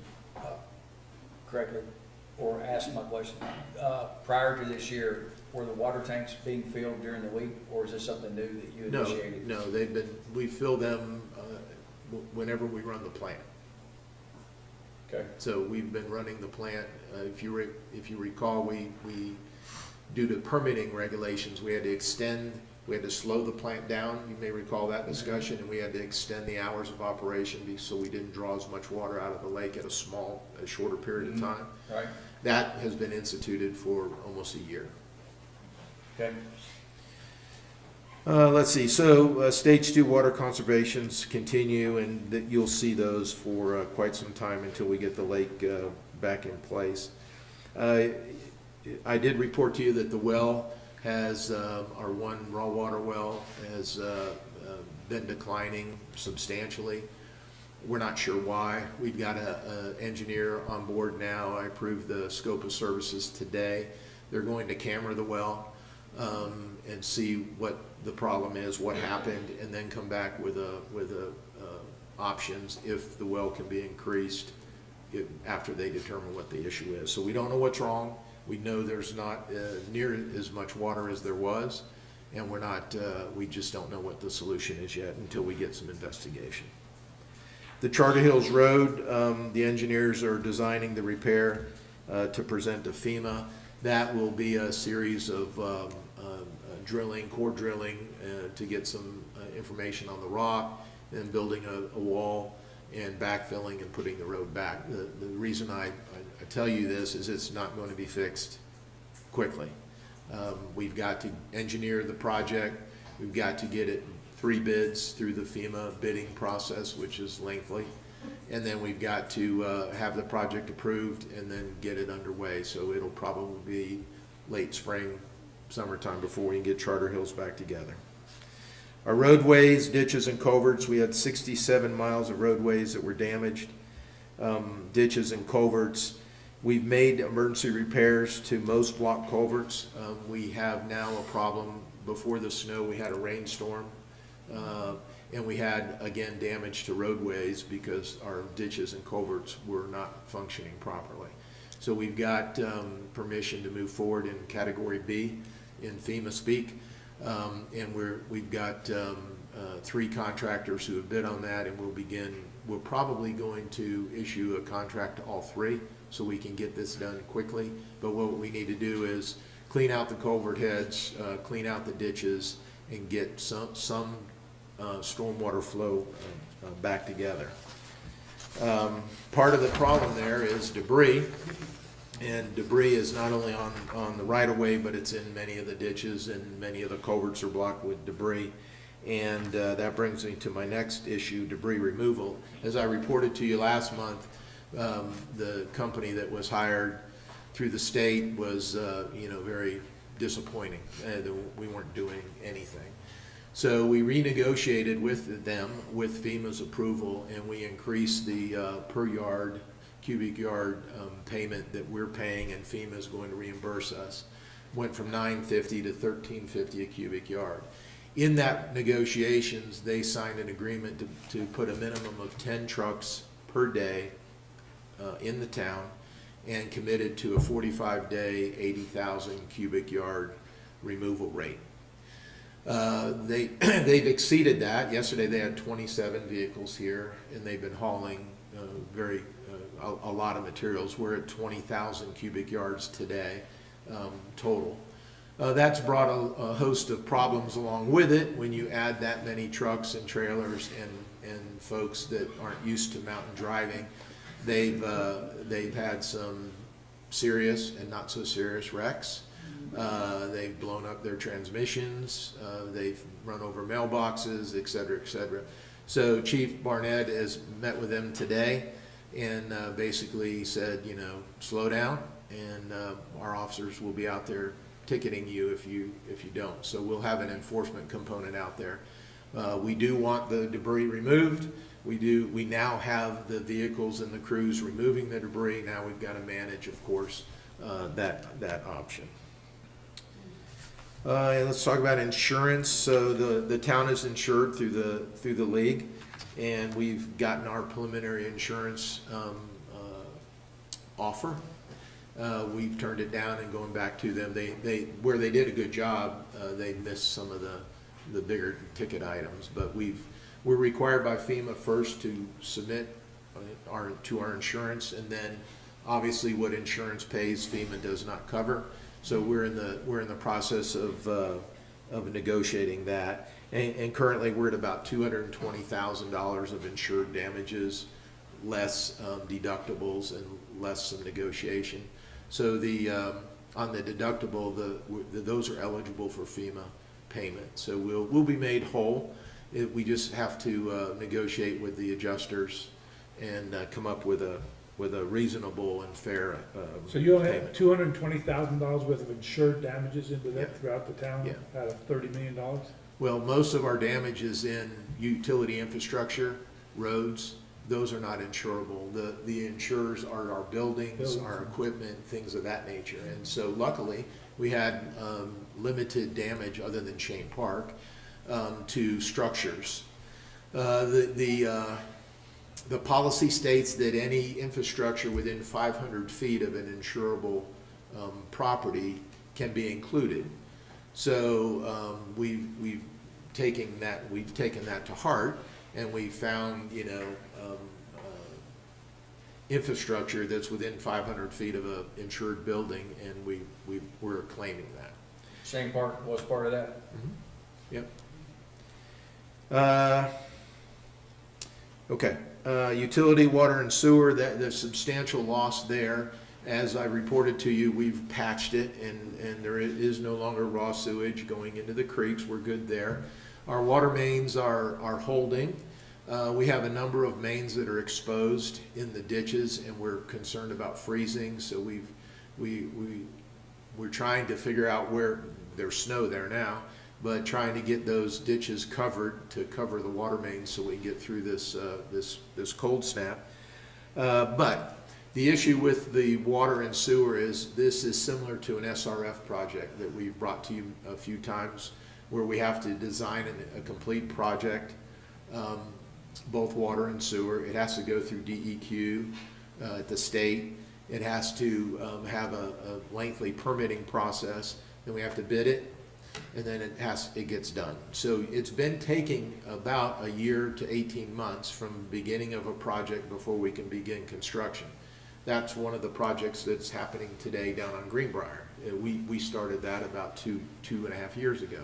correctly, or ask my question. Prior to this year, were the water tanks being filled during the week, or is this something new that you initiated? No, we fill them whenever we run the plant. Okay. So we've been running the plant. If you recall, we due to permitting regulations, we had to slow the plant down. You may recall that discussion, and we had to extend the hours of operation so we didn't draw as much water out of the lake at a shorter period of time. Right. That has been instituted for almost a year. Okay. Let's see, so stage 2 water conservations continue, and that you'll see those for quite some time until we get the lake back in place. I did report to you that the well has, our one raw water well has been declining substantially. We're not sure why. We've got an engineer on board now. I approved the scope of services today. They're going to camera the well and see what the problem is, what happened, and then come back with options if the well can be increased after they determine what the issue is. So we don't know what's wrong. We know there's not near as much water as there was, and we just don't know what the solution is yet until we get some investigation. The Charter Hills Road, the engineers are designing the repair to present to FEMA. That will be a series of core drilling to get some information on the rock, then building a wall and backfilling and putting the road back. The reason I tell you this is it's not going to be fixed quickly. We've got to engineer the project. We've got to get it 3 bids through the FEMA bidding process, which is lengthy. And then we've got to have the project approved and then get it underway. So it'll probably be late spring, summertime before we can get Charter Hills back together. Our roadways, ditches, and culverts, we had 67 miles of roadways that were damaged. Ditches and culverts. We've made emergency repairs to most block culverts. We have now a problem. Before the snow, we had a rainstorm. And we had, again, damage to roadways because our ditches and culverts were not functioning properly. So we've got permission to move forward in Category B in FEMA speak. And we've got 3 contractors who have bid on that, and we're probably going to issue a contract to all 3 so we can get this done quickly. But what we need to do is clean out the culvert heads, clean out the ditches, and get some stormwater flow back together. Part of the problem there is debris, and debris is not only on the right-of-way, but it's in many of the ditches, and many of the culverts are blocked with debris. And that brings me to my next issue, debris removal. As I reported to you last month, the company that was hired through the state was very disappointing. We weren't doing anything. So we renegotiated with them with FEMA's approval, and we increased the per yard, cubic yard payment that we're paying, and FEMA is going to reimburse us. Went from $9.50 to $13.50 a cubic yard. In that negotiations, they signed an agreement to put a minimum of 10 trucks per day in the town, and committed to a 45-day, 80,000 cubic yard removal rate. They've exceeded that. Yesterday they had 27 vehicles here, and they've been hauling a lot of materials. We're at 20,000 cubic yards today total. That's brought a host of problems along with it when you add that many trucks and trailers and folks that aren't used to mountain driving. They've had some serious and not so serious wrecks. They've blown up their transmissions, they've run over mailboxes, et cetera, et cetera. So Chief Barnett has met with them today and basically said, you know, slow down, and our officers will be out there ticketing you if you don't. So we'll have an enforcement component out there. We do want the debris removed. We now have the vehicles and the crews removing the debris. Now we've got to manage, of course, that option. And let's talk about insurance. So the town is insured through the league, and we've gotten our preliminary insurance offer. We've turned it down and going back to them. They where they did a good job, they missed some of the bigger ticket items. But we're required by FEMA first to submit to our insurance, and then obviously what insurance pays FEMA does not cover. So we're in the process of negotiating that, and currently we're at about $220,000 of insured damages, less deductibles and less some negotiation. So on the deductible, those are eligible for FEMA payment. So we'll be made whole. We just have to negotiate with the adjusters and come up with a reasonable and fair So you only payment. have $220,000 worth of insured damages into that Yeah. throughout the town Yeah. out of $30 million? Well, most of our damage is in utility infrastructure, roads. Those are not insurable. The insurers are our buildings, our equipment, things of that nature. And so luckily, we had limited damage other than Shane Park to structures. The policy states that any infrastructure within 500 feet of an insurable property can be included. So we've taken that to heart, and we found, you know, infrastructure that's within 500 feet of an insured building, and we're claiming that. Shane Park was part of that? Yep. Okay. Utility, water, and sewer, there's substantial loss there. As I reported to you, we've patched it, and there is no longer raw sewage going into the creeks. We're good there. Our water mains are holding. We have a number of mains that are exposed in the ditches, and we're concerned about freezing. So we're trying to figure out where there's snow there now, but trying to get those ditches covered to cover the water mains so we can get through this cold snap. But the issue with the water and sewer is this is similar to an SRF project that we've brought to you a few times, where we have to design a complete project, both water and sewer. It has to go through DEQ at the state. It has to have a lengthy permitting process. Then we have to bid it, and then it gets done. So it's been taking about a year to 18 months from the beginning of a project before we can begin construction. That's one of the projects that's happening today down on Greenbrier. We started that about two and a half years ago.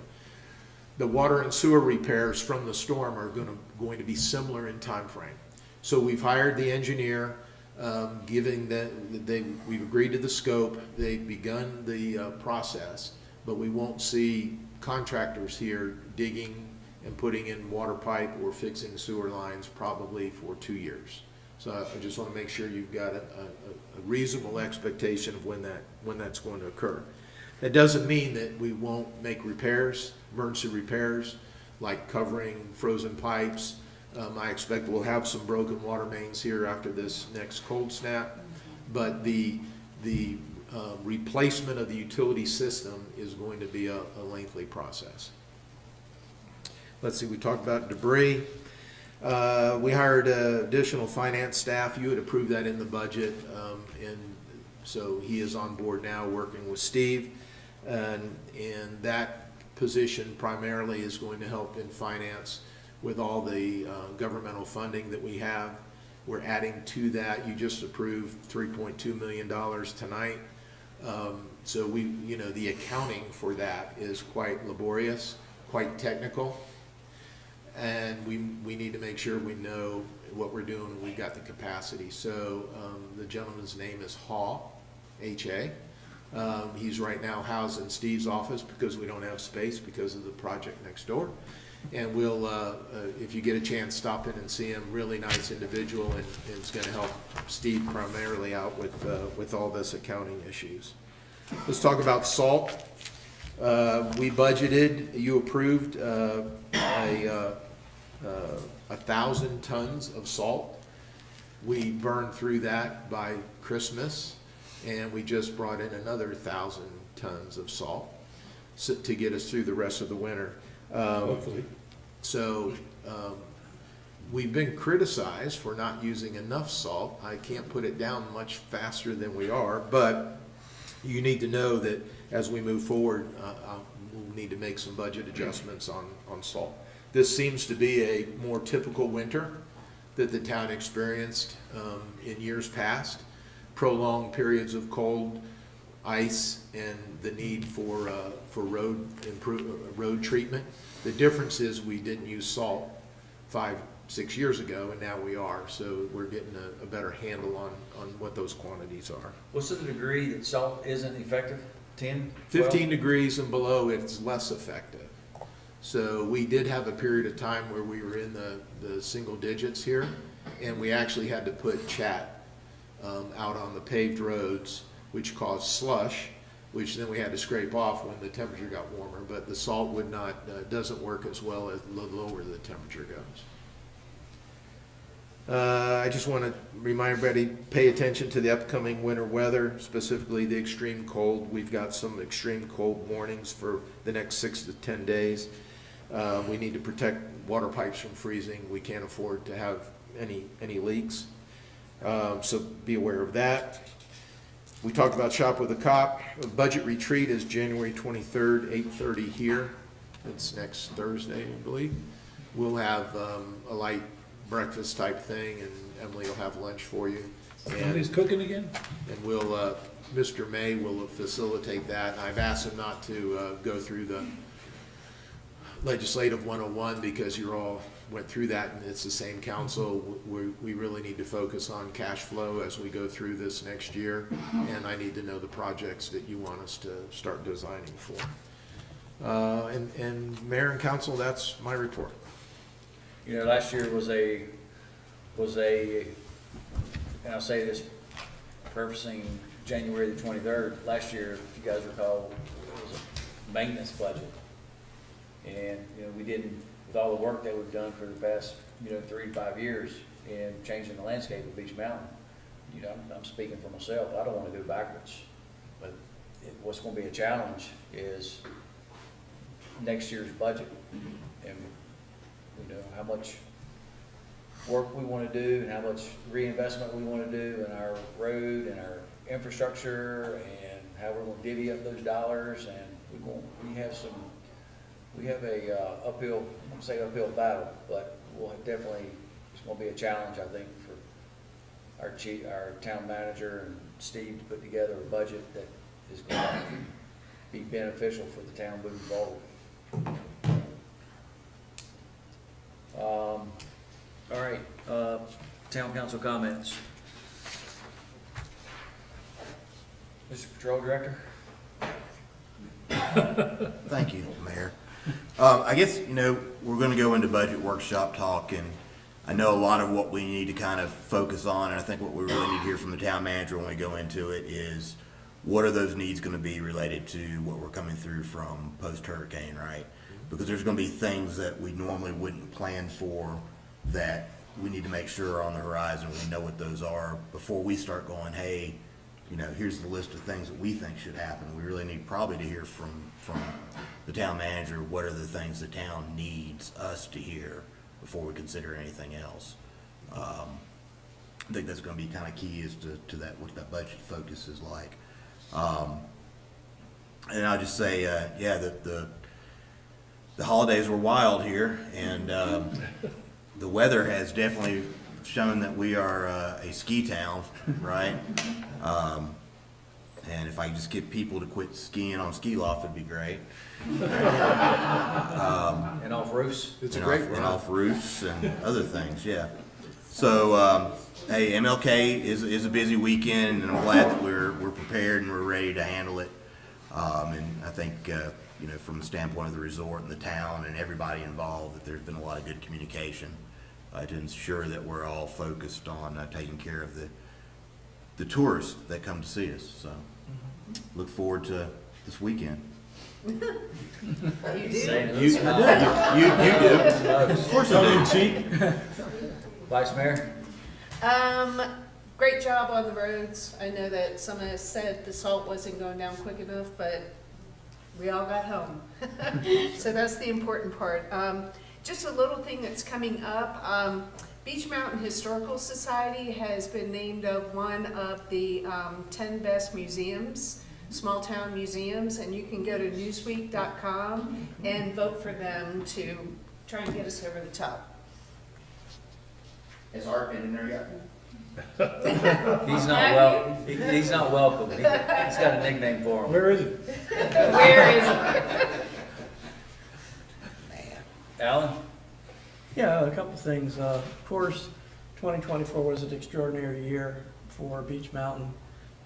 The water and sewer repairs from the storm are going to be similar in time frame. So we've hired the engineer, we've agreed to the scope, they've begun the process, but we won't see contractors here digging and putting in water pipe or fixing sewer lines probably for 2 years. So I just want to make sure you've got a reasonable expectation of when that's going to occur. That doesn't mean that we won't make repairs, emergency repairs, like covering frozen pipes. I expect we'll have some broken water mains here after this next cold snap, but the replacement of the utility system is going to be a lengthy process. Let's see, we talked about debris. We hired additional finance staff. You had approved that in the budget, and so he is on board now working with Steve, and that position primarily is going to help in finance with all the governmental funding that we have. We're adding to that. You just approved $3.2 million tonight So we, the accounting for that is quite laborious, quite technical. And we need to make sure we know what we're doing and we've got the capacity. So the gentleman's name is Haw, H-A. He's right now housed in Steve's office because we don't have space because of the project next door. And we'll, if you get a chance, stop in and see him. Really nice individual, and is going to help Steve primarily out with all this accounting issues. Let's talk about salt. We budgeted, you approved 1,000 tons of salt. We burned through that by Christmas, and we just brought in another 1,000 tons of salt to get us through the rest of the winter. Hopefully. So we've been criticized for not using enough salt. I can't put it down much faster than we are, but you need to know that as we move forward, we'll need to make some budget adjustments on salt. This seems to be a more typical winter that the town experienced in years past. Prolonged periods of cold, ice, and the need for road treatment. The difference is we didn't use salt 5-6 years ago, and now we are. So we're getting a better handle on what those quantities are. What's the degree that salt isn't effective? 10? 15 degrees and below, it's less effective. So we did have a period of time where we were in the single digits here, and we actually had to put chat out on the paved roads, which caused slush, which then we had to scrape off when the temperature got warmer. But the salt would not, doesn't work as well as the lower the temperature goes. I just want to remind everybody, pay attention to the upcoming winter weather, specifically the extreme cold. We've got some extreme cold warnings for the next 6 to 10 days. We need to protect water pipes from freezing. We can't afford to have any leaks. So be aware of that. We talked about Shop with a Cop. Budget retreat is January 23rd, 8:30 here. It's next Thursday, I believe. We'll have a light breakfast type thing, and Emily will have lunch for you. Somebody's cooking again? And we'll, Mr. May will facilitate that. And I've asked him not to go through the legislative 101 because you all went through that and it's the same council. We really need to focus on cash flow as we go through this next year. And I need to know the projects that you want us to start designing for. And Mayor and Council, that's my report. Last year was a, and I'll say this, purposing January the 23rd, last year, if you guys recall, it was a maintenance budget. And, we didn't, with all the work that we've done for the past, 3 to 5 years in changing the landscape of Beach Mountain, I'm speaking for myself, I don't want to go backwards. But what's going to be a challenge is next year's budget. And how much work we want to do and how much reinvestment we want to do in our road and our infrastructure and how we're going to divvy up those dollars. And we have a uphill, I won't say uphill battle, but we'll definitely, it's going to be a challenge, I think, for our town manager and Steve to put together a budget that is going to be beneficial for the town moving forward. All right, town council comments. Mr. Patrol Director? Thank you, Mayor. I guess, we're gonna go into budget workshop talk, and I know a lot of what we need to kind of focus on, and I think what we really need to hear from the town manager when we go into it is, what are those needs gonna be related to what we're coming through from post-hurricane, right? Because there's gonna be things that we normally wouldn't plan for that we need to make sure are on the horizon. We know what those are before we start going, hey, here's the list of things that we think should happen. We really need probably to hear from the town manager, what are the things the town needs us to hear before we consider anything else. I think that's gonna be kind of key as to that, what that budget focus is like. And I'll just say, the holidays were wild here, and the weather has definitely shown that we are a ski town, right? And if I could just get people to quit skiing on ski loft, it'd be great. And off roofs? It's a And great off- And run. off roofs and other things, yeah. So, hey, MLK is a busy weekend, and I'm glad that we're prepared and we're ready to handle it. And I think, you know, from the standpoint of the resort and the town and everybody involved, that there's been a lot of good communication to ensure that we're all focused on taking care of the tourists that come to see us. So, look forward to this weekend. You do? Saying it You with a smile. do. Of course I do. Vice Mayor? Great job on the roads. I know that some of us said the salt wasn't going down quick enough, but we all got home. So that's the important part. Just a little thing that's coming up. Beach Mountain Historical Society has been named one of the 10 best museums, small town museums, and you can go to newsweek.com and vote for them to try and get us over the top. Has Art been in there yet? He's not he's not welcome. He's got a nickname for him. Where is it? Where is it? Alan? Yeah, a couple things. Of course, 2024 was an extraordinary year for Beach Mountain.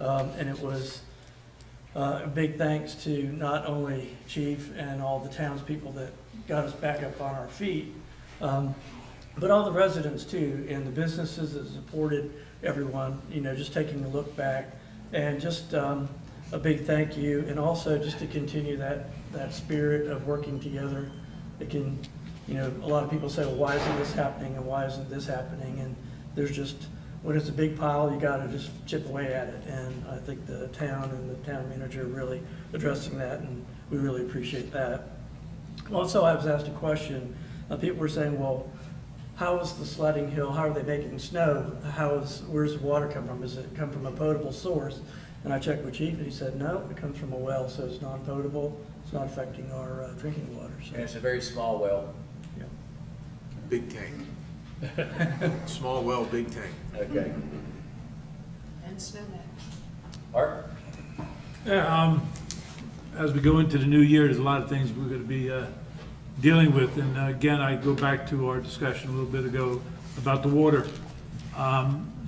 And it was a big thanks to not only Chief and all the townspeople that got us back up on our feet, but all the residents too, and the businesses that supported everyone, you know, just taking a look back. And just a big thank you, and also just to continue that spirit of working together. It can, you know, a lot of people say, well, why isn't this happening and why isn't this happening? And there's just, when it's a big pile, you gotta just chip away at it. And I think the town and the town manager are really addressing that, and we really appreciate that. Also, I was asked a question. People were saying, well, how is the sledding hill, how are they making snow? Where's the water come from? Does it come from a potable source? And I checked with Chief, and he said, no, it comes from a well, so it's non-potable. It's not affecting our drinking water. So, And it's a very small well. yeah. Big tank. Small well, big tank. Okay. And snowman. Art? Yeah, as we go into the new year, there's a lot of things we're gonna be, dealing with. And again, I go back to our discussion a little bit ago about the water.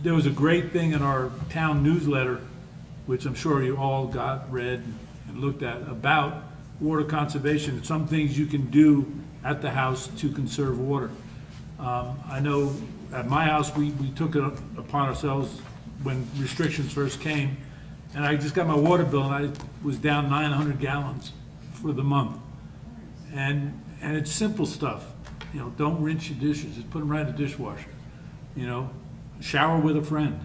There was a great thing in our town newsletter, which I'm sure you all got, read, and looked at, about water conservation, some things you can do at the house to conserve water. I know at my house, we took it upon ourselves when restrictions first came, and I just got my water bill, and I was down 900 gallons for the month. And it's simple stuff, you know, don't rinse your dishes, just put them right in the dishwasher, you know, shower with a friend.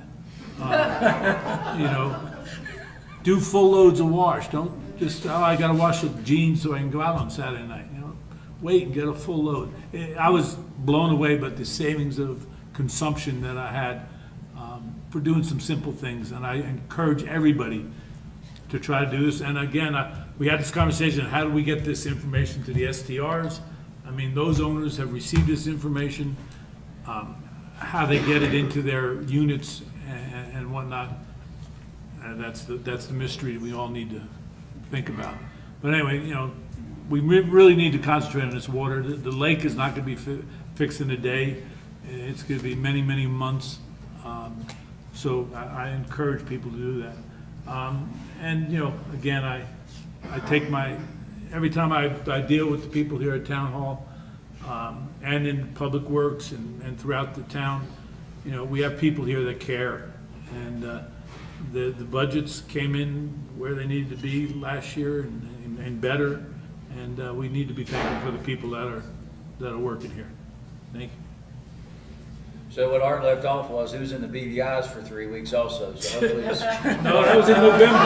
You know, do full loads of wash, don't just, oh, I gotta wash the jeans so I can go out on Saturday night, you know, wait and get a full load. I was blown away by the savings of consumption that I had for doing some simple things, and I encourage everybody to try to do this. And again, we had this conversation, how do we get this information to the STRs? I mean, those owners have received this information, how they get it into their units and whatnot. And that's the mystery that we all need to think about. But anyway, you know, we really need to concentrate on this water. The lake is not gonna be fixed in a day. It's gonna be many, many months. So I encourage people to do that. And, you know, again, I take every time I deal with the people here at Town Hall, and in Public Works and throughout the town, you know, we have people here that care. And the budgets came in where they needed to be last year and better. And we need to be thankful for the people that are working here. Thank you. So what Art left off was, he was in the BVI's for 3 weeks also, so hopefully it's. No, that was in November.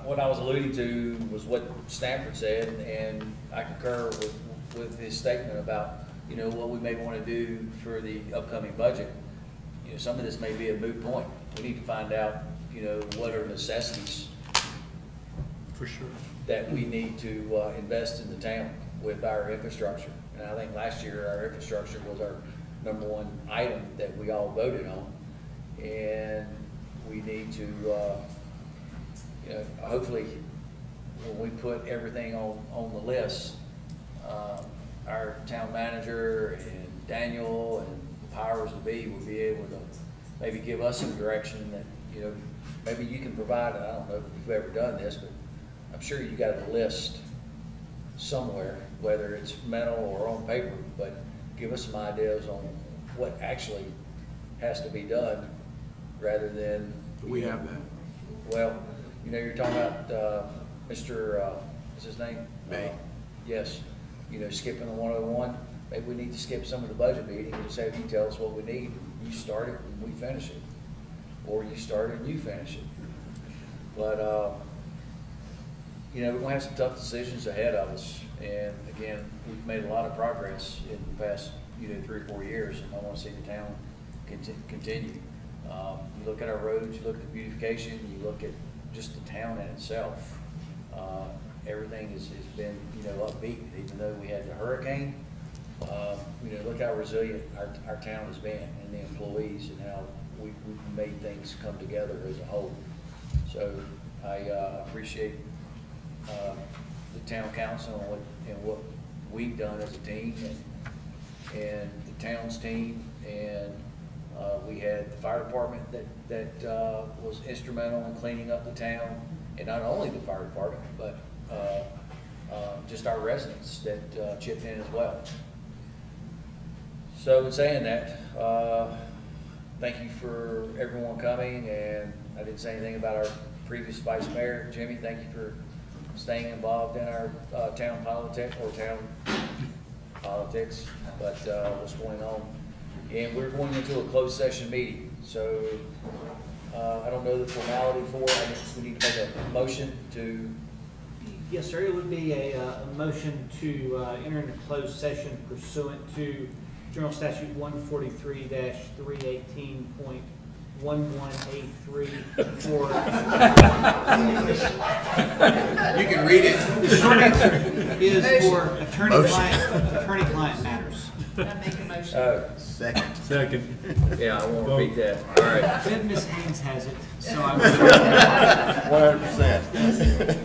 What I was alluding to was what Stanford said, and I concur with his statement about, you know, what we may want to do for the upcoming budget. You know, some of this may be a moot point. We need to find out, you know, what are necessities For sure. that we need to invest in the town with our infrastructure. And I think last year, our infrastructure was our number one item that we all voted on. And we need to, you know, hopefully, when we put everything on the list, our town manager and Daniel and the powers to be will be able to maybe give us some direction that, you know, maybe you can provide, I don't know if you've ever done this, but I'm sure you got a list somewhere, whether it's mental or on paper, but give us some ideas on what actually has to be done rather than. We have that. Well, you know, you're talking about, Mr., what's his name? May. Yes, you know, skipping the 101, maybe we need to skip some of the budget meeting and just have you tell us what we need. You start it and we finish it. Or you start it and you finish it. But, you know, we're gonna have some tough decisions ahead of us. And again, we've made a lot of progress in the past, you know, 3 or 4 years, and I wanna see the town continue. You look at our roads, you look at the beautification, you look at just the town in itself. Everything has been, you know, upbeat, even though we had the hurricane. You know, look how resilient our town has been, and the employees, and how we've made things come together as a whole. So I appreciate the town council and what we've done as a team, and the town's team, and we had the fire department that was instrumental in cleaning up the town, and not only the fire department, but just our residents that chipped in as well. So in saying that, thank you for everyone coming, and I didn't say anything about our previous vice mayor, Jimmy. Thank you for staying involved in our town politics, or town politics, but what's going on. And we're going into a closed session meeting, so I don't know the formality for it. I guess we need to make a motion to. Yes, sir, it would be a motion to enter into closed session pursuant to General Statute 143-318.11A3 for. You can read it. The short answer is for attorney-client matters. I make a motion. Second. Second. Yeah, I won't repeat that. All right. Then Ms. Haynes has it, so I'm. 100%.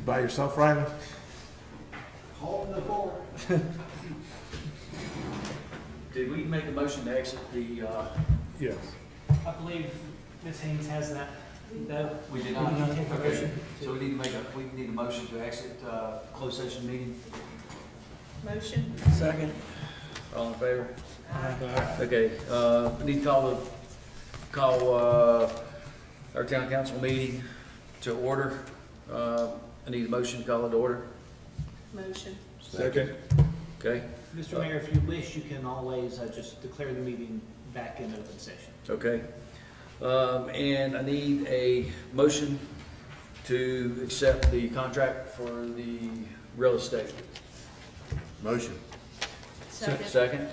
by yourself, Ryman? Holding the fort. Did we make a motion to exit the, Yes. I believe Ms. Haynes has that. No? we did We did not take a Okay. motion. So we need a motion to exit, closed session meeting. Motion? Second. All in favor? Aye. Okay, we need to call, our town council meeting to order. I need a motion to call it to order, Motion. Second. okay? Mr. Mayor, if you wish, you can always just declare the meeting back in open session. Okay. And I need a motion to accept the contract for the real estate. Motion. Second. Second?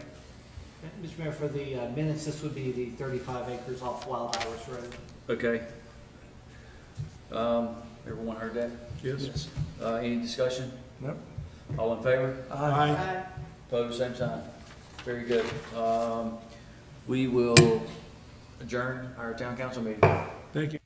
Mr. Mayor, for the minutes, this would be the 35 acres off Wild Iris Road. Okay. Everyone heard that? Yes. Any discussion? Nope. All in favor? Aye. Aye. Opposed, same sign. Very good. We will adjourn our town council meeting. Thank you.